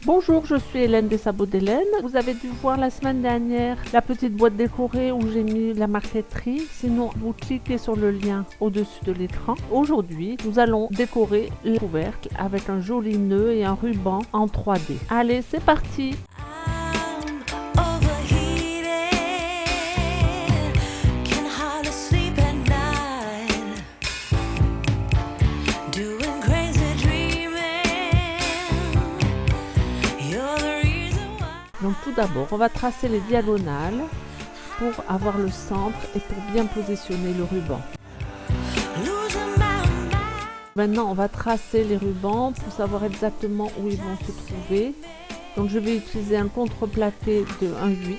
Bonjour, je suis Hélène des Sabots d'Hélène. Vous avez dû voir la semaine dernière la petite boîte décorée où j'ai mis la marqueterie. Sinon, vous cliquez sur le lien au-dessus de l'écran. Aujourd'hui, nous allons décorer le couvercle avec un joli nœud et un ruban en 3D. Allez, c'est parti! Donc tout d'abord, on va tracer les diagonales pour avoir le centre et pour bien positionner le ruban. Maintenant, on va tracer les rubans pour savoir exactement où ils vont se trouver. Donc je vais utiliser un contreplaqué de 1,8.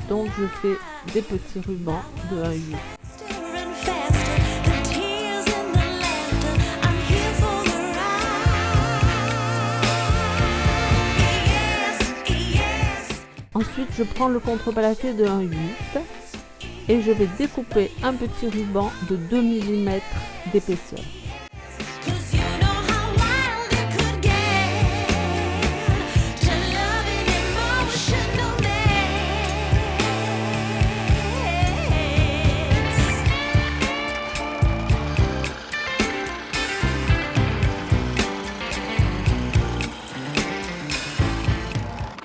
Donc je fais des petits rubans de 1,8. Ensuite, je prends le contreplaqué de 1,8 et je vais découper un petit ruban de 2 mm d'épaisseur.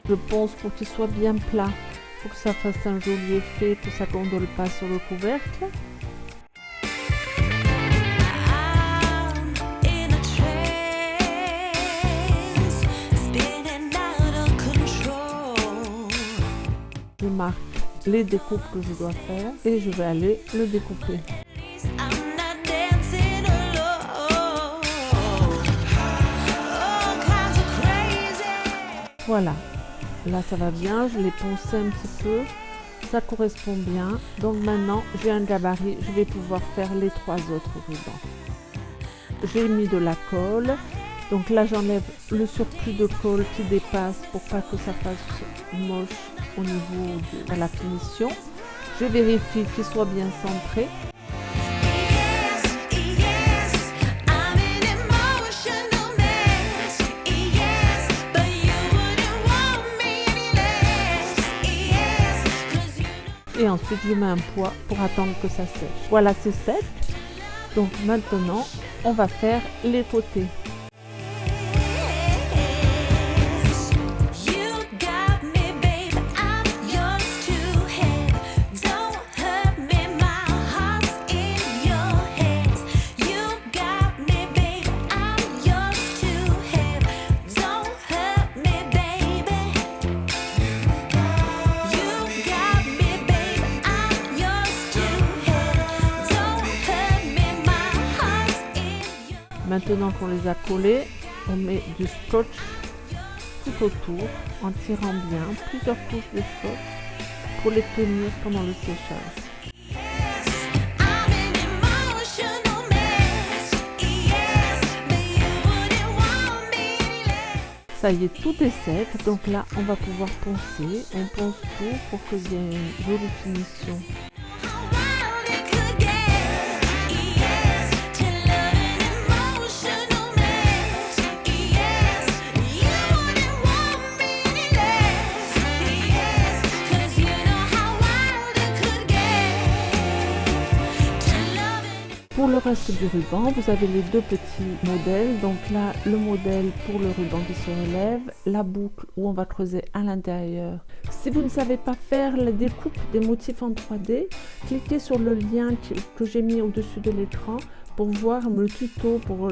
Je ponce pour qu'il soit bien plat, pour que ça fasse un joli effet, que ça ne gondole pas sur le couvercle. Je marque les découpes que je dois faire et je vais aller le découper. Voilà. Là ça va bien, je l'ai poncé un petit peu, ça correspond bien. Donc maintenant j'ai un gabarit, je vais pouvoir faire les 3 autres rubans. J'ai mis de la colle, donc là j'enlève le surplus de colle qui dépasse pour pas que ça fasse moche au niveau de la finition. Je vérifie qu'il soit bien centré. Et ensuite je mets un poids pour attendre que ça sèche. Voilà, c'est sec. Donc maintenant on va faire les côtés. Maintenant qu'on les a collés, on met du scotch tout autour en tirant bien plusieurs couches de scotch pour les tenir pendant le séchage. Ça y est, tout est sec, donc là on va pouvoir poncer. On ponce tout pour qu'il y ait une jolie finition. Pour le reste du ruban, vous avez les 2 petits modèles. Donc là, le modèle pour le ruban qui se relève, la boucle où on va creuser à l'intérieur. Si vous ne savez pas faire la découpe des motifs en 3D, cliquez sur le lien que j'ai mis au-dessus de l'écran pour voir le tuto pour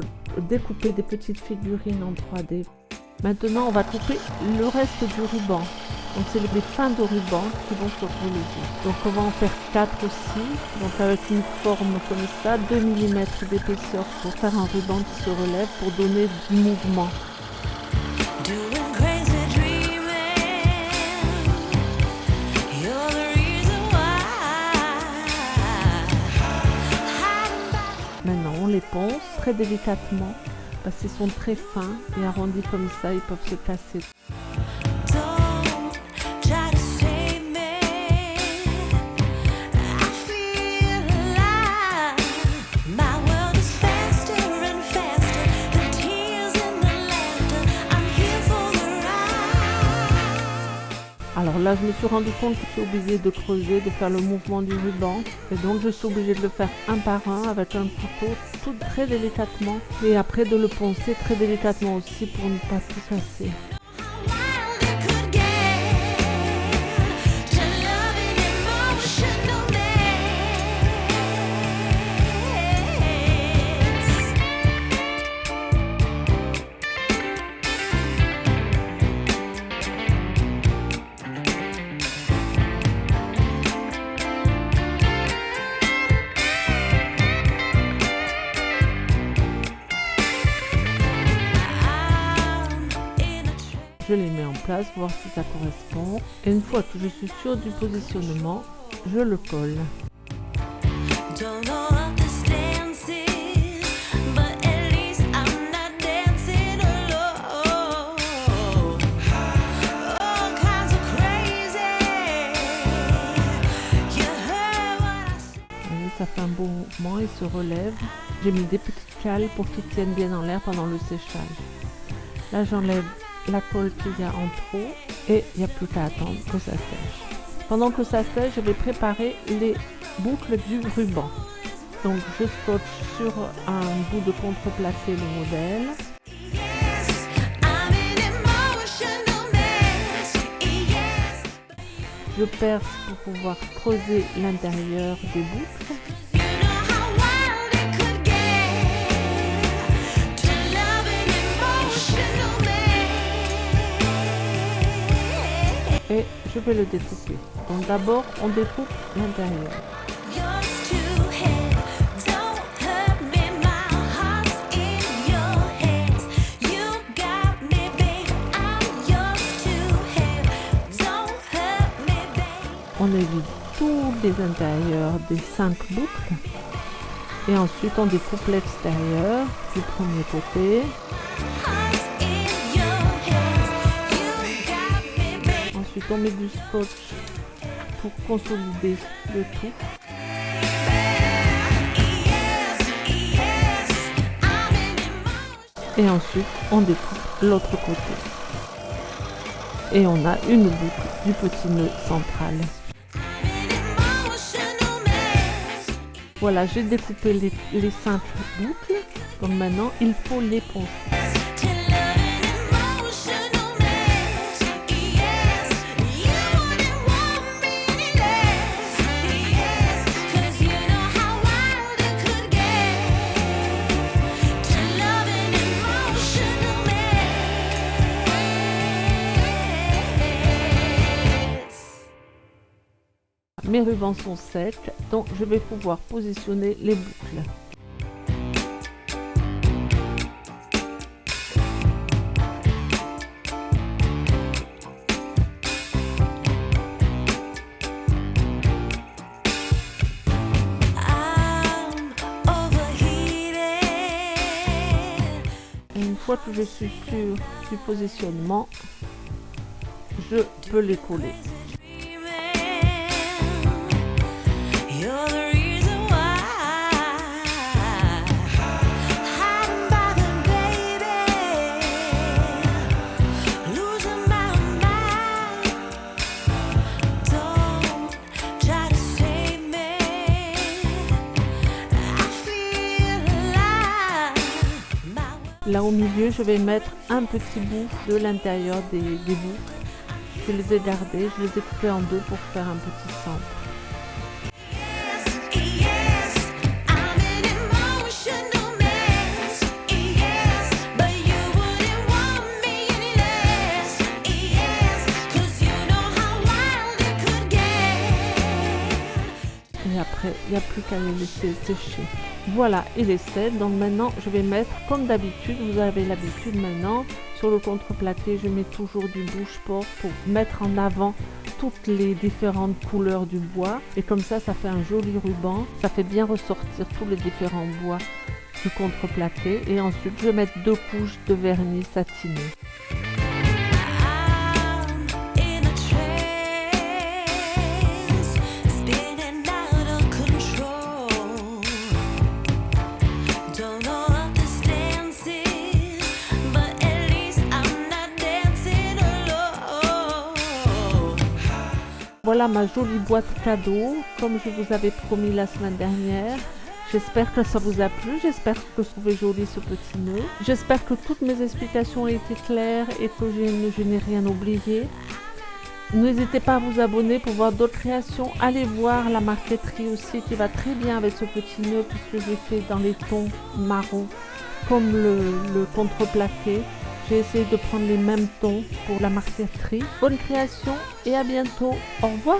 découper des petites figurines en 3D. Maintenant, on va couper le reste du ruban. Donc c'est les fins de ruban qui vont se relever. Donc on va en faire 4 aussi. Donc avec une forme comme ça, 2 mm d'épaisseur pour faire un ruban qui se relève pour donner du mouvement. Maintenant on les ponce très délicatement parce qu'ils sont très fins et arrondis comme ça, ils peuvent se casser. Alors là, je me suis rendu compte que je suis obligée de creuser, de faire le mouvement du ruban. Et donc, je suis obligée de le faire un par un avec un couteau, tout très délicatement. Et après, de le poncer très délicatement aussi pour ne pas tout casser. Je les mets en place, voir si ça correspond. Et une fois que je suis sûre du positionnement, je le colle. Ça fait un beau mouvement, il se relève. J'ai mis des petites cales pour qu'ils tiennent bien en l'air pendant le séchage. Là, j'enlève la colle qu'il y a en trop et il n'y a plus qu'à attendre que ça sèche. Pendant que ça sèche, je vais préparer les boucles du ruban. Donc, je scotche sur un bout de contreplacé le modèle. Je perce pour pouvoir creuser l'intérieur des boucles. Et je vais le découper. Donc d'abord, on découpe l'intérieur. On évite tous les intérieurs des 5 boucles. Et ensuite, on découpe l'extérieur du premier côté. Ensuite, on met du scotch pour consolider le tout. Et ensuite, on découpe l'autre côté. Et on a une boucle du petit nœud central. Voilà, j'ai découpé les 5 boucles. Donc maintenant, il faut les poncer. Mes rubans sont secs, donc je vais pouvoir positionner les boucles. Et une fois que je suis sûre du positionnement, je peux les coller. Là au milieu, je vais mettre un petit bout de l'intérieur des boucles. Je les ai gardés, je les ai coupés en deux pour faire un petit centre. Et après, il n'y a plus qu'à les laisser sécher. Voilà, il est sec. Donc maintenant, je vais mettre comme d'habitude. Vous avez l'habitude maintenant. Sur le contreplaqué, je mets toujours du bouche-porte pour mettre en avant toutes les différentes couleurs du bois. Et comme ça fait un joli ruban. Ça fait bien ressortir tous les différents bois du contreplaqué. Et ensuite, je vais mettre 2 couches de vernis satiné. voilà ma jolie boîte cadeau, comme je vous avais promis la semaine dernière. J'espère que ça vous a plu, j'espère que vous trouvez joli ce petit nœud. J'espère que toutes mes explications ont été claires et que je n'ai rien oublié. N'hésitez pas à vous abonner pour voir d'autres créations. Allez voir la marqueterie aussi qui va très bien avec ce petit nœud puisque j'ai fait dans les tons marron comme le contreplaqué. J'ai essayé de prendre les mêmes tons pour la marqueterie. Bonne création et à bientôt. Au revoir.